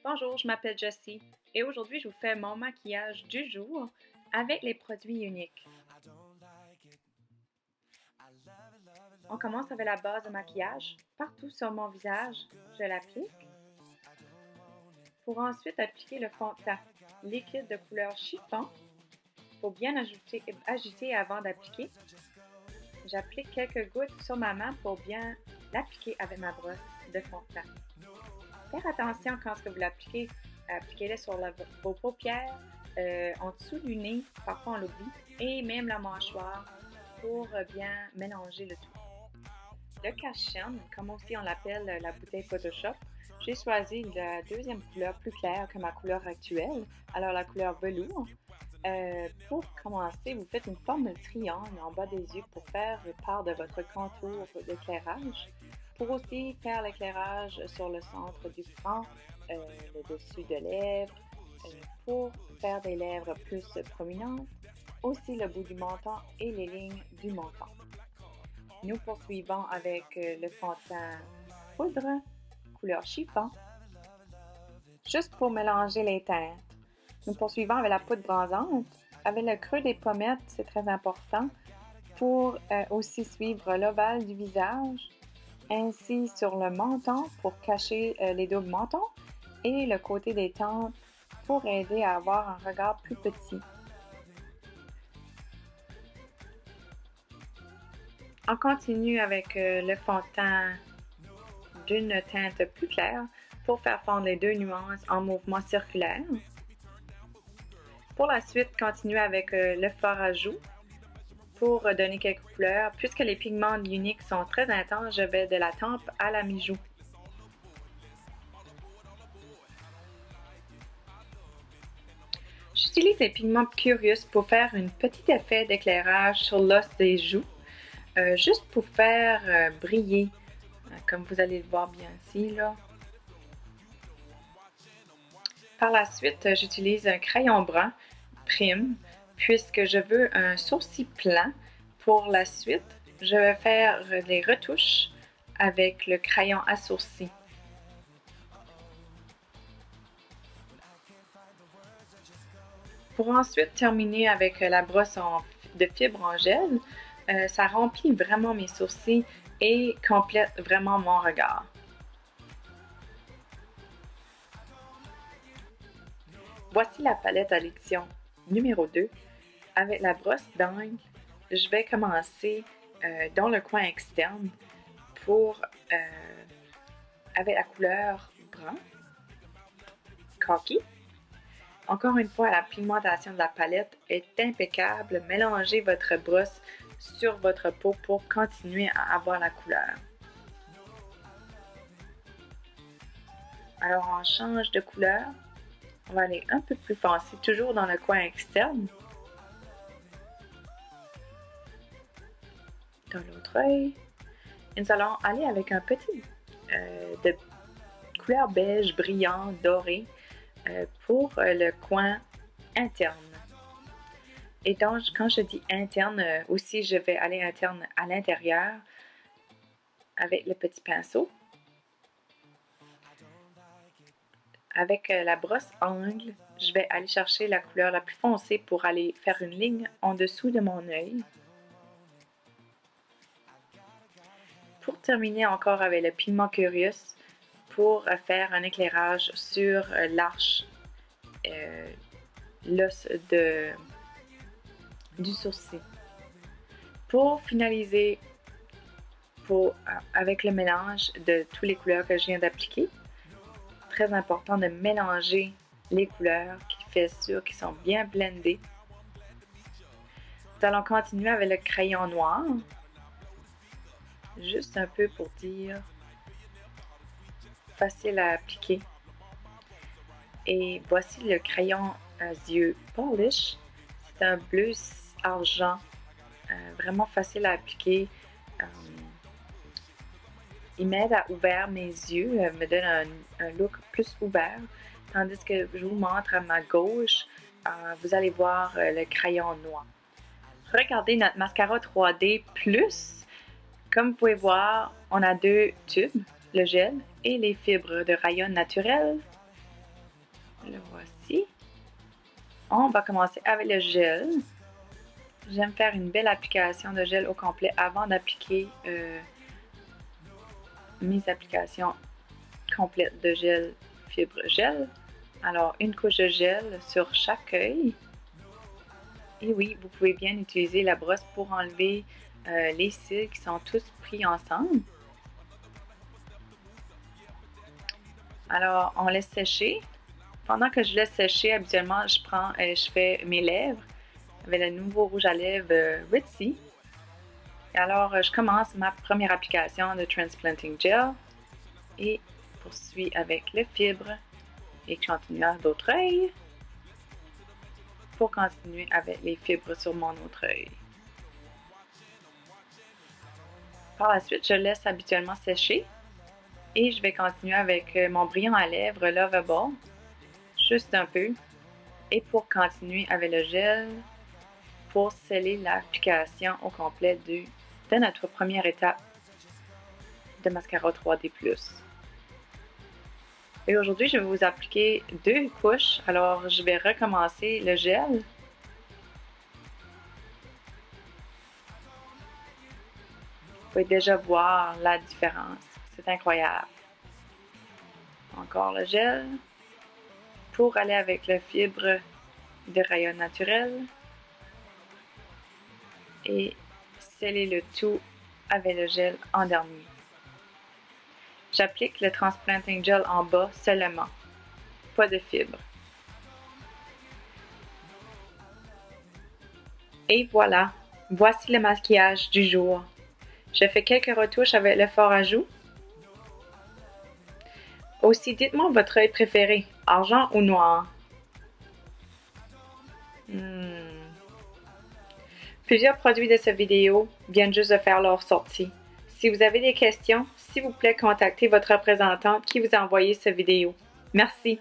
Bonjour, je m'appelle Jessie et aujourd'hui je vous fais mon maquillage du jour avec les produits uniques. On commence avec la base de maquillage. Partout sur mon visage, je l'applique pour ensuite appliquer le fond de teint liquide de couleur chiffon. Il faut bien agiter avant d'appliquer. J'applique quelques gouttes sur ma main pour bien l'appliquer avec ma brosse de fond de teint. Faire attention quand vous l'appliquez, appliquez-le sur vos paupières, en dessous du nez, parfois on l'oublie, et même la mâchoire pour bien mélanger le tout. Le cache-chaîne, comme aussi on l'appelle la bouteille Photoshop, j'ai choisi la deuxième couleur plus claire que ma couleur actuelle, alors la couleur velours. Pour commencer, vous faites une forme de triangle en bas des yeux pour faire part de votre contour d'éclairage. Pour aussi faire l'éclairage sur le centre du front, le dessus de lèvres, pour faire des lèvres plus prominentes, aussi le bout du menton et les lignes du menton. Nous poursuivons avec le fond de teint poudre, couleur chiffon, juste pour mélanger les teintes. Nous poursuivons avec la poudre bronzante, avec le creux des pommettes, c'est très important, pour aussi suivre l'ovale du visage, ainsi sur le menton pour cacher les doubles mentons et le côté des tempes pour aider à avoir un regard plus petit. On continue avec le fond de teint d'une teinte plus claire pour faire fondre les deux nuances en mouvement circulaire. Pour la suite, continuez avec le fard à joues pour donner quelques couleurs. Puisque les pigments uniques sont très intenses, je vais de la tempe à la mi-joue. J'utilise les pigments Curious pour faire un petit effet d'éclairage sur l'os des joues, juste pour faire briller, comme vous allez le voir bien ici, là. Par la suite, j'utilise un crayon brun prime, puisque je veux un sourcil plein. Pour la suite, je vais faire des retouches avec le crayon à sourcil. Pour ensuite terminer avec la brosse de fibre en gel, ça remplit vraiment mes sourcils et complète vraiment mon regard. Voici la palette à l'édition numéro 2. Avec la brosse d'angle, je vais commencer dans le coin externe avec la couleur brun, khaki. Encore une fois, la pigmentation de la palette est impeccable. Mélangez votre brosse sur votre peau pour continuer à avoir la couleur. Alors, on change de couleur. On va aller un peu plus foncé, toujours dans le coin externe. Dans l'autre œil. Et nous allons aller avec un petit de couleur beige brillant, doré, pour le coin interne. Et donc, quand je dis interne, aussi je vais aller interne à l'intérieur avec le petit pinceau. Avec la brosse angle, je vais aller chercher la couleur la plus foncée pour aller faire une ligne en dessous de mon œil. Pour terminer encore avec le pigment Curious, pour faire un éclairage sur l'arche, l'os du sourcil. Pour finaliser avec le mélange de toutes les couleurs que je viens d'appliquer, très important de mélanger les couleurs qui fait sûr qu'ils sont bien blendés. Nous allons continuer avec le crayon noir. Juste un peu pour dire facile à appliquer. Et voici le crayon à yeux Polish. C'est un bleu argent, vraiment facile à appliquer. Il m'aide à ouvrir mes yeux, me donne un look plus ouvert. Tandis que je vous montre à ma gauche, vous allez voir le crayon noir. Regardez notre mascara 3D Plus. Comme vous pouvez voir, on a deux tubes, le gel et les fibres de rayon naturel. Le voici. On va commencer avec le gel. J'aime faire une belle application de gel au complet avant d'appliquer mes applications complètes de gel fibre gel. Alors, une couche de gel sur chaque œil. Et oui, vous pouvez bien utiliser la brosse pour enlever les cils qui sont tous pris ensemble. Alors, on laisse sécher. Pendant que je laisse sécher, habituellement, je fais mes lèvres avec le nouveau rouge à lèvres Ritzy. Alors, je commence ma première application de Transplanting Gel et poursuis avec le fibre et je continue à l'autre œil pour continuer avec les fibres sur mon autre œil. Par la suite, je laisse habituellement sécher et je vais continuer avec mon brillant à lèvres Lovable, juste un peu, et pour continuer avec le gel pour sceller l'application au complet de notre première étape de mascara 3D+. Et aujourd'hui, je vais vous appliquer 2 couches. Alors, je vais recommencer le gel. Vous pouvez déjà voir la différence. C'est incroyable. Encore le gel. Pour aller avec le fibre de rayon naturel. Et sceller le tout avec le gel en dernier. J'applique le Transplanting Gel en bas seulement, pas de fibre. Et voilà, voici le maquillage du jour. Je fais quelques retouches avec le fard à joues. Aussi, dites-moi votre œil préféré, argent ou noir? Plusieurs produits de cette vidéo viennent juste de faire leur sortie. Si vous avez des questions, s'il vous plaît, contactez votre représentante qui vous a envoyé cette vidéo. Merci.